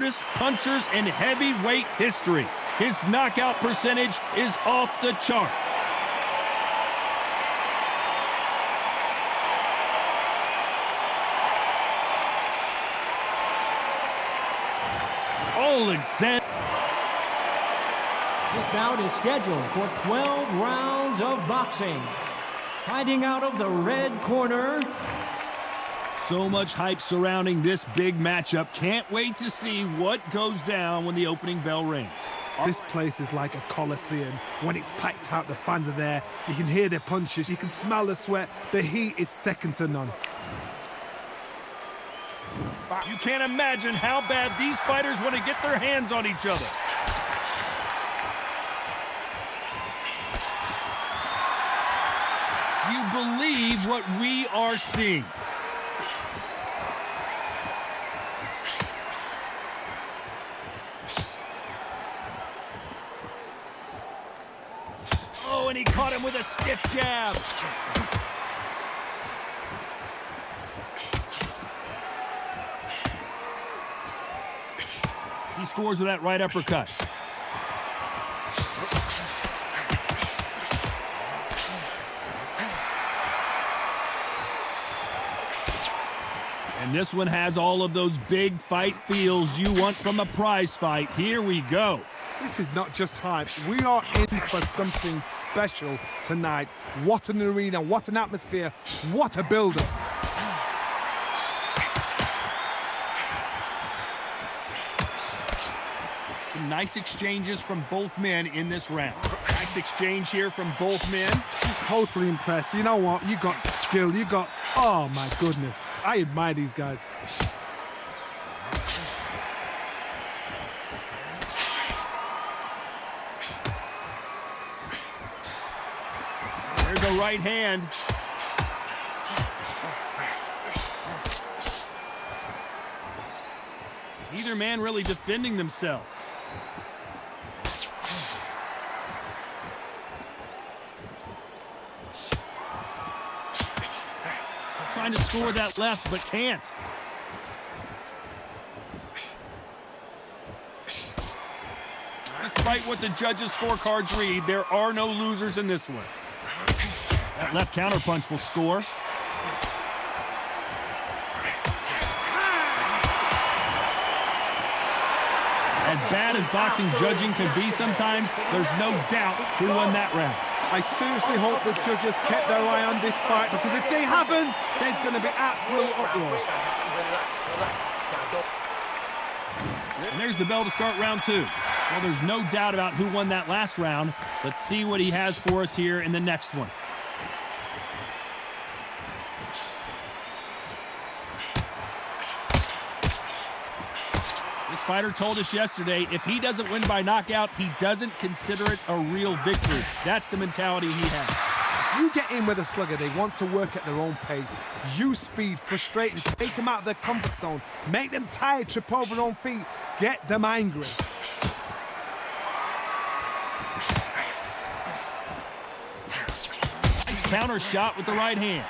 hardest punchers in heavyweight history. His knockout percentage is off the chart. Oleksander. This bout is scheduled for 12 rounds of boxing. Fighting out of the red corner. So much hype surrounding this big matchup. Can't wait to see what goes down when the opening bell rings. This place is like a coliseum. When it's packed out, the fans are there. You can hear their punches. You can smell the sweat. The heat is second to none. You can't imagine how bad these fighters want to get their hands on each other. Do you believe what we are seeing? Oh, and he caught him with a stiff jab. He scores with that right uppercut. And this one has all of those big fight feels you want from a prize fight. Here we go. This is not just hype. We are in for something special tonight. What an arena, what an atmosphere, what a build-up. Some nice exchanges from both men in this round. Nice exchange here from both men. Totally impressed. You know what? You got skill. You got... Oh, my goodness. I admire these guys. There's a right hand. Neither man really defending themselves. Trying to score that left, but can't. Despite what the judges' scorecards read, there are no losers in this one. That left counterpunch will score. As bad as boxing judging can be sometimes, there's no doubt who won that round. I seriously hope the judges kept their eye on this fight, because if they haven't, there's going to be absolute uproar. And there's the bell to start round two. Well, there's no doubt about who won that last round. Let's see what he has for us here in the next one. This fighter told us yesterday, if he doesn't win by knockout, he doesn't consider it a real victory. That's the mentality he has. If you get in with a slugger, they want to work at their own pace. Use speed, frustrate them, take them out of their comfort zone, make them tired, trip over their own feet, get them angry. Nice counter shot with the right hand.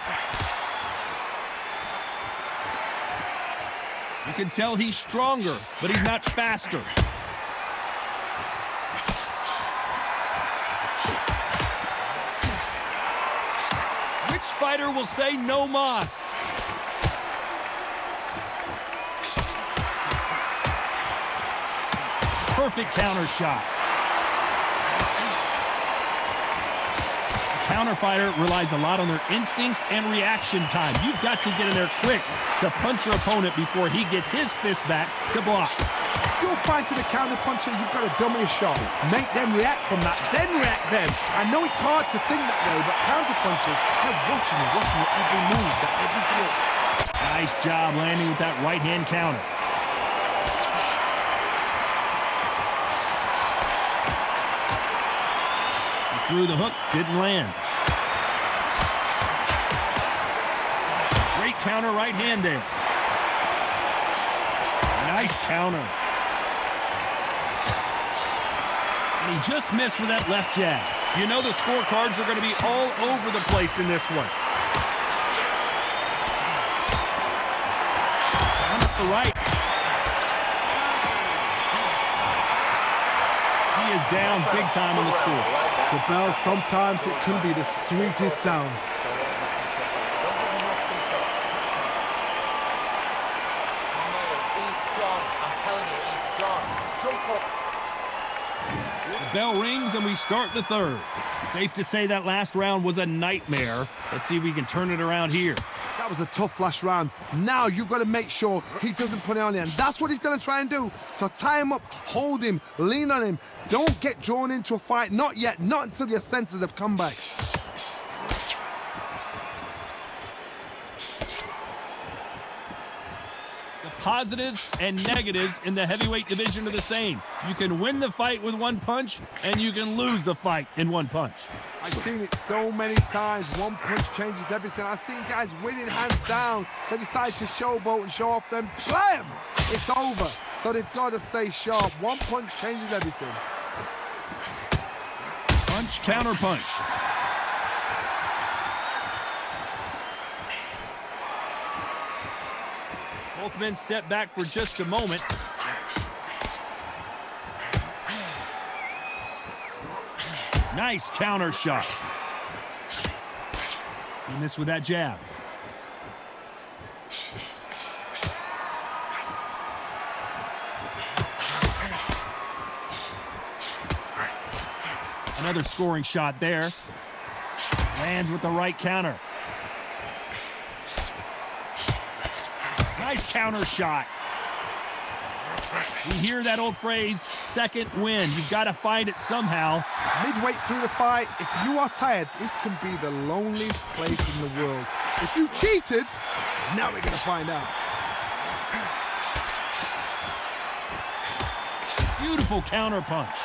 You can tell he's stronger, but he's not faster. Which fighter will say no mas? Perfect counter shot. Counter fighter relies a lot on their instincts and reaction time. You've got to get in there quick to punch your opponent before he gets his fist back to block. You're fighting a counter puncher, you've got to dummy a shot. Make them react from that, then react them. I know it's hard to think that way, but counter punchers, they're watching your every move, that every kick. Nice job landing with that right hand counter. Through the hook, didn't land. Great counter right hand there. Nice counter. And he just missed with that left jab. You know the scorecards are going to be all over the place in this one. Down to the right. down big time on the scores. The bell, sometimes it can be the sweetest sound. The bell rings and we start the third. Safe to say that last round was a nightmare. Let's see if we can turn it around here. That was a tough last round. Now you've got to make sure he doesn't put it on you, and that's what he's going to try and do. So tie him up, hold him, lean on him. Don't get drawn into a fight. Not yet. Not until your senses have come back. The positives and negatives in the heavyweight division are the same. You can win the fight with one punch, and you can lose the fight in one punch. I've seen it so many times. One punch changes everything. I've seen guys winning hands down. They decide to showboat and show off them. Blam! It's over. So they've got to stay sharp. One punch changes everything. Punch, counter punch. Both men step back for just a moment. Nice counter shot. He missed with that jab. Another scoring shot there. Lands with the right counter. Nice counter shot. We hear that old phrase, second wind. You've got to find it somehow. Midway through the fight, if you are tired, this can be the loneliest place in the world. If you cheated, now we're going to find out. Beautiful counter punch.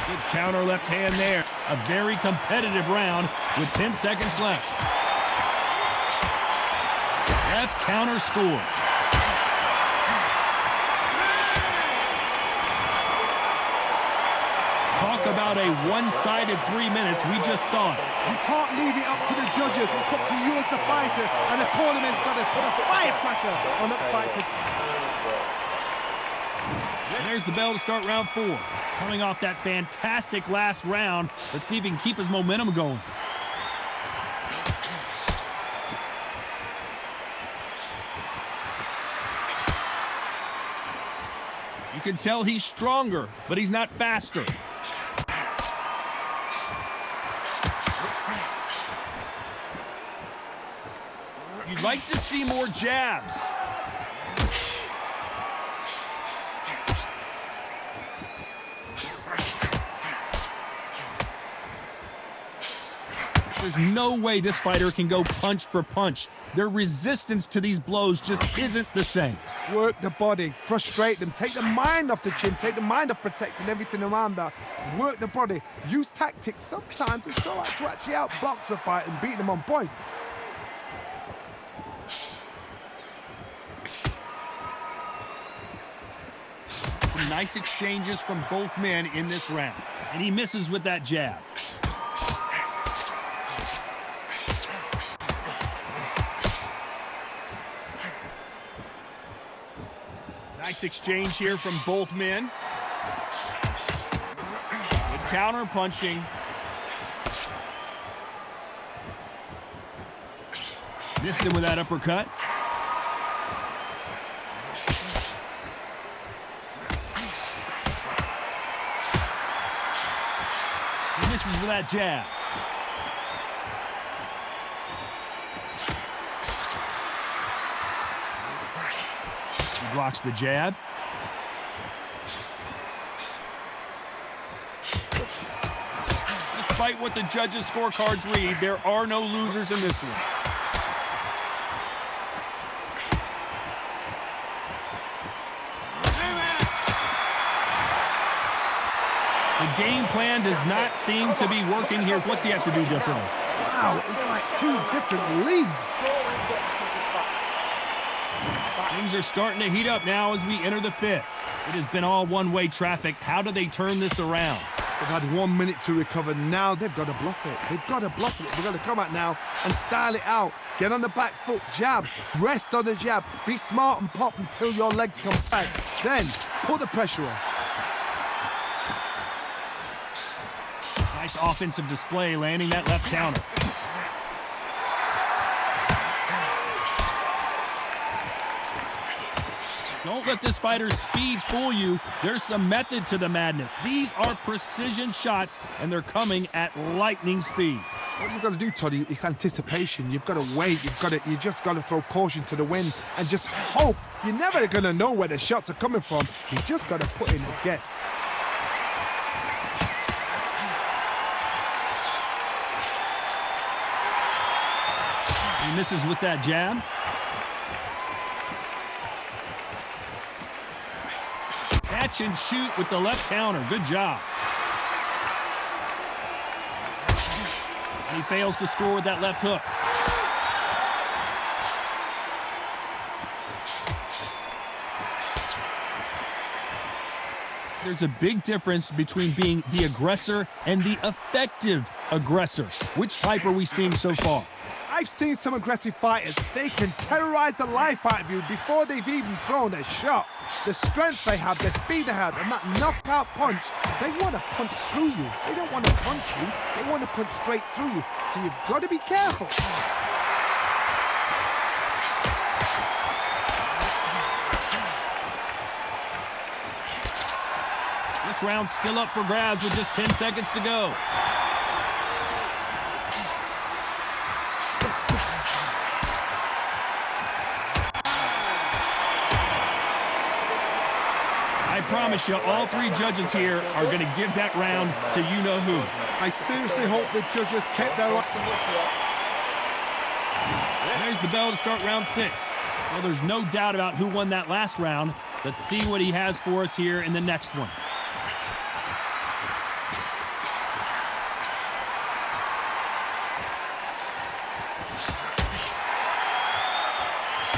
Good counter left hand there. A very competitive round with 10 seconds left. Ref counter scores. Talk about a one-sided 3 minutes. We just saw it. You can't leave it up to the judges. It's up to you as a fighter, and the tournament's got to put a firecracker on that fighter. And there's the bell to start round 4. Coming off that fantastic last round, let's see if he can keep his momentum going. You can tell he's stronger, but he's not faster. You'd like to see more jabs. There's no way this fighter can go punch for punch. Their resistance to these blows just isn't the same. Work the body, frustrate them, take the mind off the chin, take the mind off protecting everything around that. Work the body, use tactics. Sometimes it's all right to actually outbox a fight and beat them on points. Some nice exchanges from both men in this round. And he misses with that jab. Nice exchange here from both men. Good counter punching. Missed him with that uppercut. He misses with that jab. He blocks the jab. Despite what the judges' scorecards read, there are no losers in this one. The game plan does not seem to be working here. What's he have to do differently? Wow, it's like two different leagues. Things are starting to heat up now as we enter the 5th. It has been all one-way traffic. How do they turn this around? They've had 1 minute to recover. Now they've got to bluff it. They've got to bluff it. They've got to come out now and style it out. Get on the back foot, jab, rest on the jab. Be smart and pop until your legs come back. Then put the pressure on. Nice offensive display, landing that left counter. Don't let this fighter's speed fool you. There's some method to the madness. These are precision shots, and they're coming at lightning speed. What you've got to do, Toddy, is anticipation. You've got to wait. You just got to throw caution to the wind and just hope. You're never going to know where the shots are coming from. You just got to put in a guess. He misses with that jab. Catch and shoot with the left counter. Good job. And he fails to score with that left hook. There's a big difference between being the aggressor and the effective aggressor. Which type are we seeing so far? I've seen some aggressive fighters. They can terrorize the life out of you before they've even thrown a shot. The strength they have, the speed they have, and that knockout punch, they want to punch through you. They don't want to punch you. They want to punch straight through you. So you've got to be careful. This round's still up for grabs with just 10 seconds to go. I promise you, all three judges here are going to give that round to you-know-who. I seriously hope the judges kept their... There's the bell to start round 6. Well, there's no doubt about who won that last round. Let's see what he has for us here in the next one.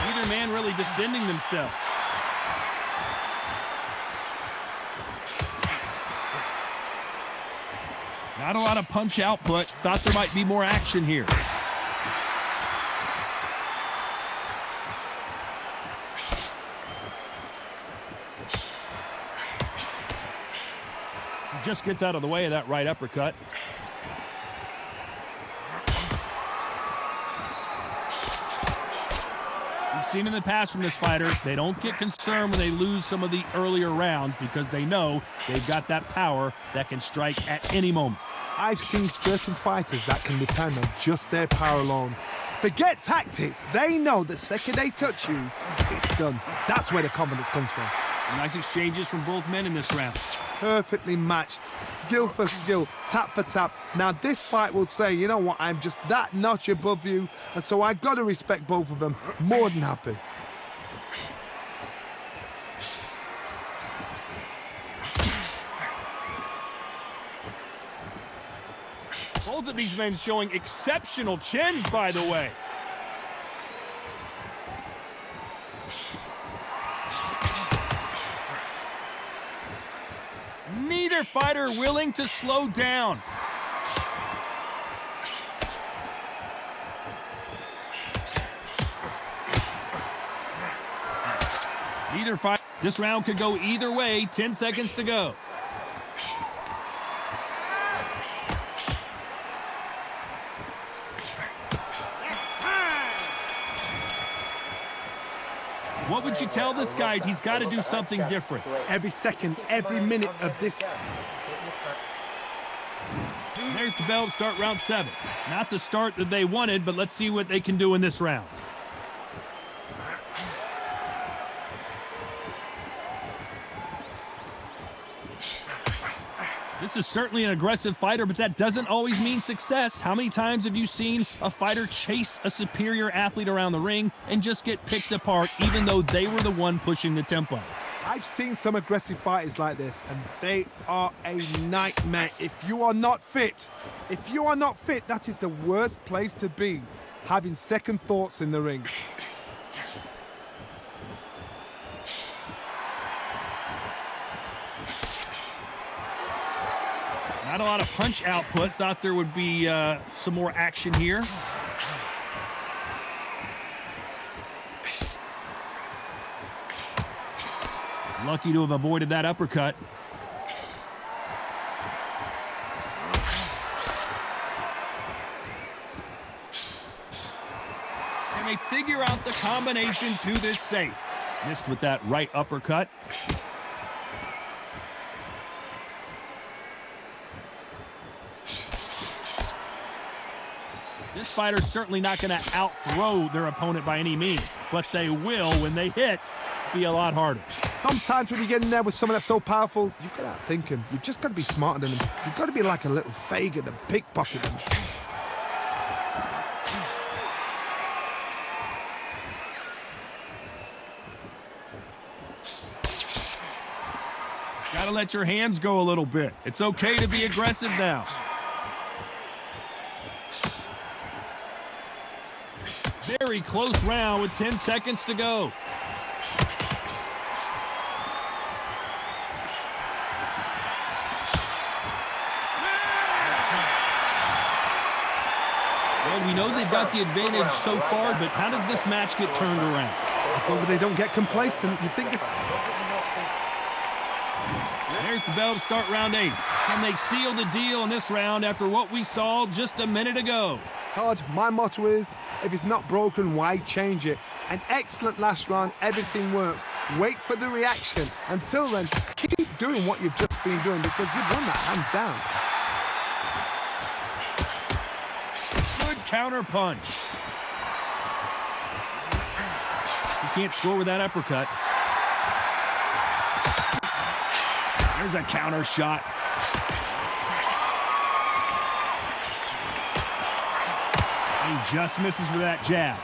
Neither man really defending themselves. Not a lot of punch output. Thought there might be more action here. He just gets out of the way of that right uppercut. We've seen in the past from this fighter, they don't get concerned when they lose some of the earlier rounds because they know they've got that power that can strike at any moment. I've seen certain fighters that can depend on just their power alone. Forget tactics. They know the second they touch you, it's done. That's where the confidence comes from. Nice exchanges from both men in this round. Perfectly matched, skill for skill, tap for tap. Now this fight will say, you know what, I'm just that notch above you, and so I've got to respect both of them. More than happy. Both of these men showing exceptional chins, by the way. Neither fighter willing to slow down. Neither fight. This round could go either way. 10 seconds to go. What would you tell this guy? He's got to do something different. Every second, every minute of this. There's the bell to start round 7. Not the start that they wanted, but let's see what they can do in this round. This is certainly an aggressive fighter, but that doesn't always mean success. How many times have you seen a fighter chase a superior athlete around the ring and just get picked apart even though they were the one pushing the tempo? I've seen some aggressive fighters like this, and they are a nightmare. If you are not fit, that is the worst place to be, having second thoughts in the ring. Not a lot of punch output. Thought there would be some more action here. Lucky to have avoided that uppercut. And they figure out the combination to this safe. Missed with that right uppercut. This fighter's certainly not going to out-throw their opponent by any means, but they will, when they hit, be a lot harder. Sometimes when you get in there with someone that's so powerful, you've got to outthink him. You've just got to be smarter than him. You've got to be like a little Fagin and pickpocket him. Got to let your hands go a little bit. It's okay to be aggressive now. Very close round with 10 seconds to go. Well, we know they've got the advantage so far, but how does this match get turned around? As long as they don't get complacent, you think it's... There's the bell to start round 8. Can they seal the deal in this round after what we saw just a minute ago? Todd, my motto is, if it's not broken, why change it? An excellent last round, everything works. Wait for the reaction. Until then, keep doing what you've just been doing because you've won that hands down. Good counter punch. You can't score with that uppercut. There's a counter shot. He just misses with that jab.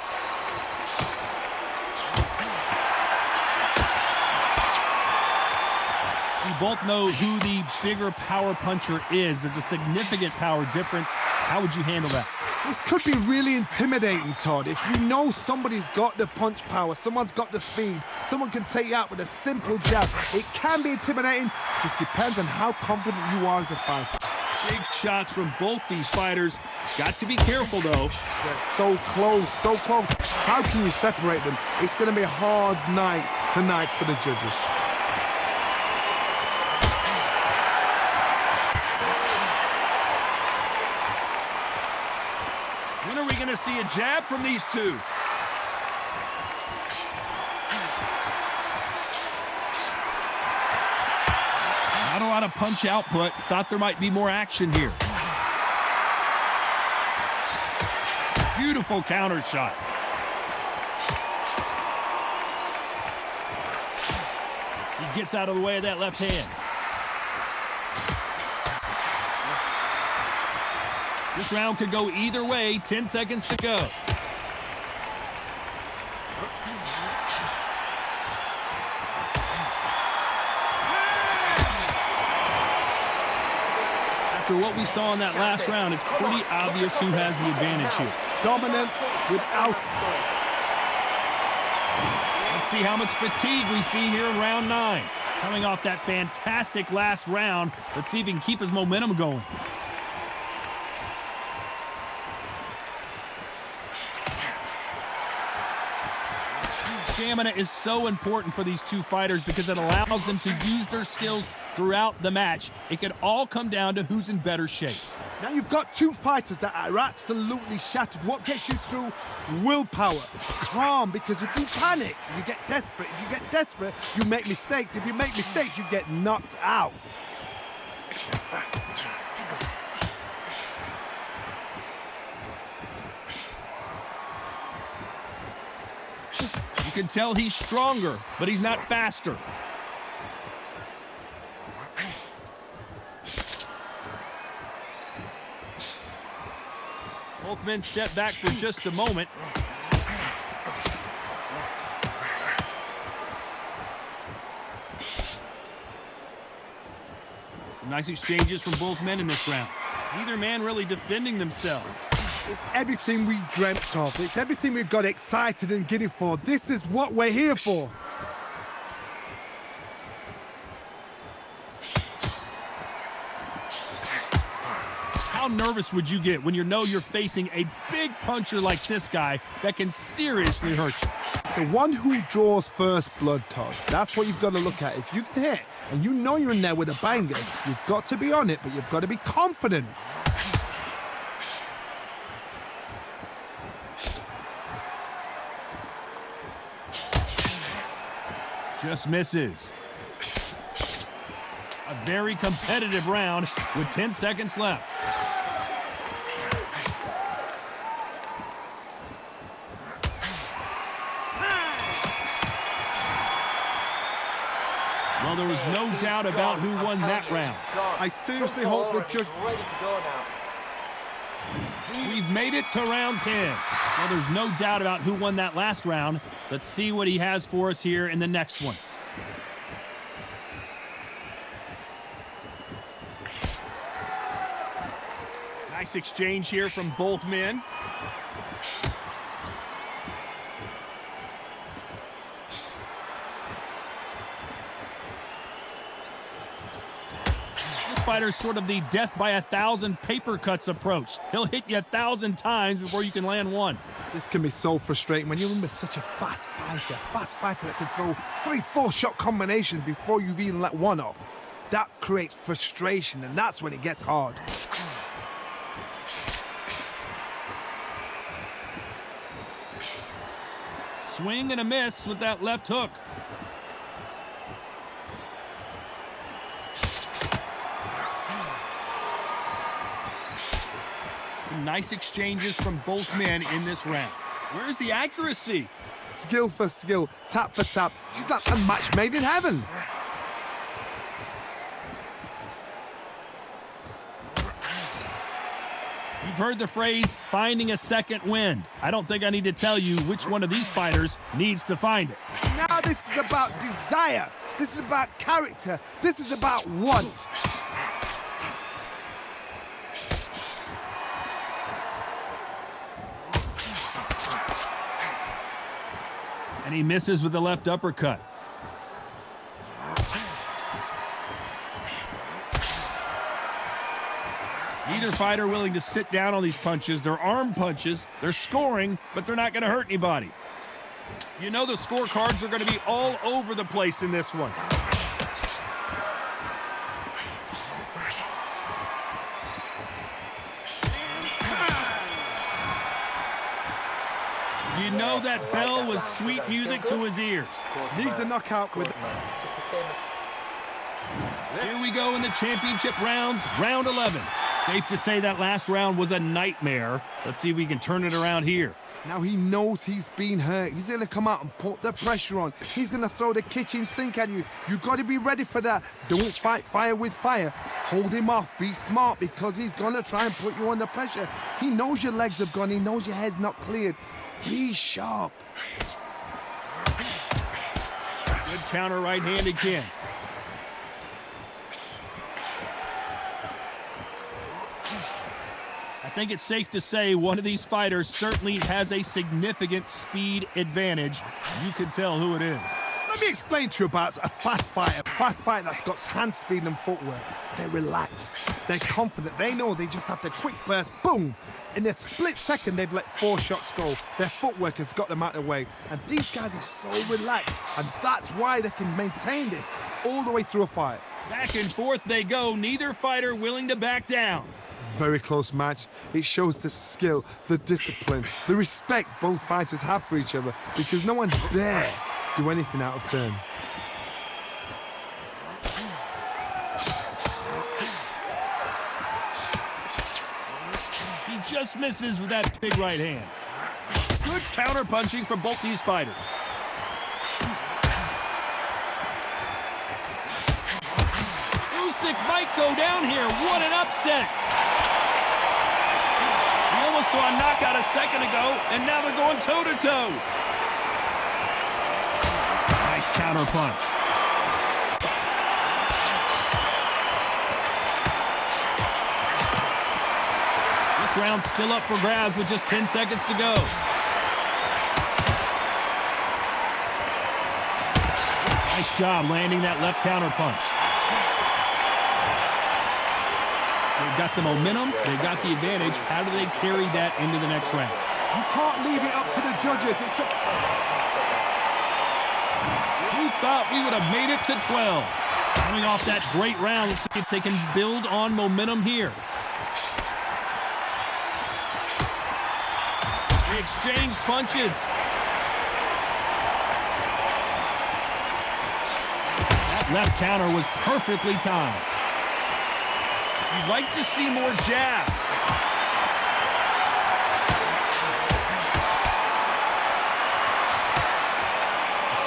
We both know who the bigger power puncher is. There's a significant power difference. How would you handle that? This could be really intimidating, Todd. If you know somebody's got the punch power, someone's got the speed, someone can take you out with a simple jab. It can be intimidating. Just depends on how confident you are as a fighter. Big shots from both these fighters. Got to be careful, though. They're so close, so close. How can you separate them? It's going to be a hard night tonight for the judges. When are we going to see a jab from these two? Not a lot of punch output. Thought there might be more action here. Beautiful counter shot. He gets out of the way of that left hand. This round could go either way. 10 seconds to go. After what we saw in that last round, it's pretty obvious who has the advantage here. Dominance without... Let's see how much fatigue we see here in round 9. Coming off that fantastic last round, let's see if he can keep his momentum going. Stamina is so important for these two fighters because it allows them to use their skills throughout the match. It could all come down to who's in better shape. Now you've got two fighters that are absolutely shattered. What gets you through? Willpower. Calm, because if you panic, you get desperate. If you get desperate, you make mistakes. If you make mistakes, you get knocked out. You can tell he's stronger, but he's not faster. Both men step back for just a moment. Some nice exchanges from both men in this round. Neither man really defending themselves. It's everything we dreamt of. It's everything we got excited and giddy for. This is what we're here for. How nervous would you get when you know you're facing a big puncher like this guy that can seriously hurt you? It's the one who draws first blood, Todd. That's what you've got to look at. If you can hit and you know you're in there with a banger, you've got to be on it, but you've got to be confident. Just misses. A very competitive round with 10 seconds left. Well, there was no doubt about who won that round. I seriously hope the judge... We've made it to round 10. Well, there's no doubt about who won that last round. Let's see what he has for us here in the next one. Nice exchange here from both men. Fighter's sort of the death by 1,000 paper cuts approach. He'll hit you 1,000 times before you can land one. This can be so frustrating when you're in with such a fast fighter that can throw 3-4 shot combinations before you've even let one off. That creates frustration, and that's when it gets hard. Swing and a miss with that left hook. Nice exchanges from both men in this round. Where's the accuracy? Skill for skill, tap for tap. She's like a match made in heaven. You've heard the phrase, finding a second wind. I don't think I need to tell you which one of these fighters needs to find it. Now this is about desire. This is about character. This is about want. And he misses with the left uppercut. Neither fighter willing to sit down on these punches. They're arm punches. They're scoring, but they're not going to hurt anybody. You know the scorecards are going to be all over the place in this one. You know that bell was sweet music to his ears. Needs a knockout with... Here we go in the championship rounds, round 11. Safe to say that last round was a nightmare. Let's see if we can turn it around here. Now he knows he's been hurt. He's going to come out and put the pressure on. He's going to throw the kitchen sink at you. You've got to be ready for that. Don't fight fire with fire. Hold him off. Be smart because he's going to try and put you under pressure. He knows your legs have gone. He knows your head's not cleared. Be sharp. Good counter right hand again. I think it's safe to say one of these fighters certainly has a significant speed advantage. You can tell who it is. Let me explain to you about a fast fighter that's got hand speed and footwork. They're relaxed. They're confident. They know they just have to quick burst, boom. In a split second, they've let 4 shots go. Their footwork has got them out of the way. And these guys are so relaxed. And that's why they can maintain this all the way through a fight. Back and forth they go. Neither fighter willing to back down. Very close match. It shows the skill, the discipline, the respect both fighters have for each other because no one dare do anything out of turn. He just misses with that big right hand. Good counter punching from both these fighters. Usyk might go down here. What an upset. We almost saw a knockout a second ago, and now they're going toe-to-toe. Nice counter punch. This round's still up for grabs with just 10 seconds to go. Nice job landing that left counter punch. They've got the momentum, they've got the advantage. How do they carry that into the next round? You can't leave it up to the judges. Who thought we would have made it to 12? Coming off that great round, let's see if they can build on momentum here. They exchange punches. That left counter was perfectly timed. You'd like to see more jabs.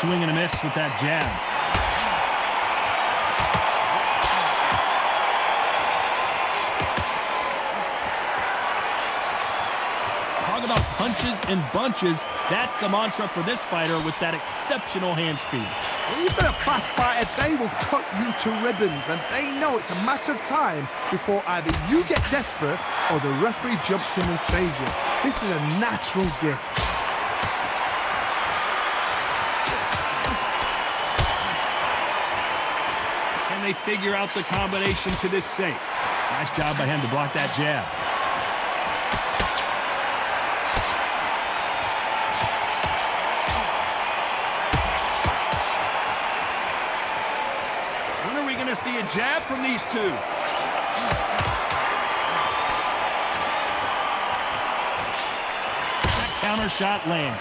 Swing and a miss with that jab. Talk about punches and bunches. That's the mantra for this fighter with that exceptional hand speed. When you've got a fast fighter, they will cut you to ribbons, and they know it's a matter of time before either you get desperate or the referee jumps in and saves you. This is a natural gift. They figure out the combination to this safe. Nice job by him to block that jab. When are we going to see a jab from these two? That counter shot lands.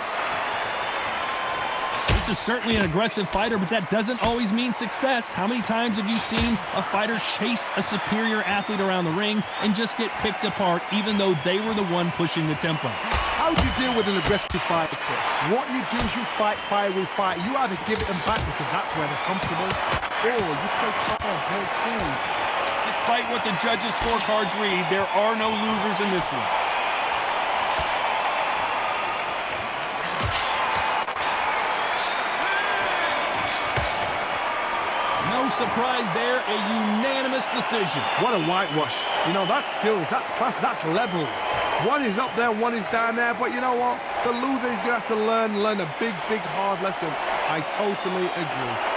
This is certainly an aggressive fighter, but that doesn't always mean success. How many times have you seen a fighter chase a superior athlete around the ring and just get picked apart even though they were the one pushing the tempo? How do you deal with an aggressive fighter? What you do is you fight fire with fire. You either give it them back because that's where they're comfortable, or you play calm, play cool. Despite what the judges' scorecards read, there are no losers in this one. No surprise there, a unanimous decision. What a whitewash. You know, that's skills, that's class, that's levels. One is up there, one is down there, but you know what? The loser is going to have to learn a big, hard lesson. I totally agree.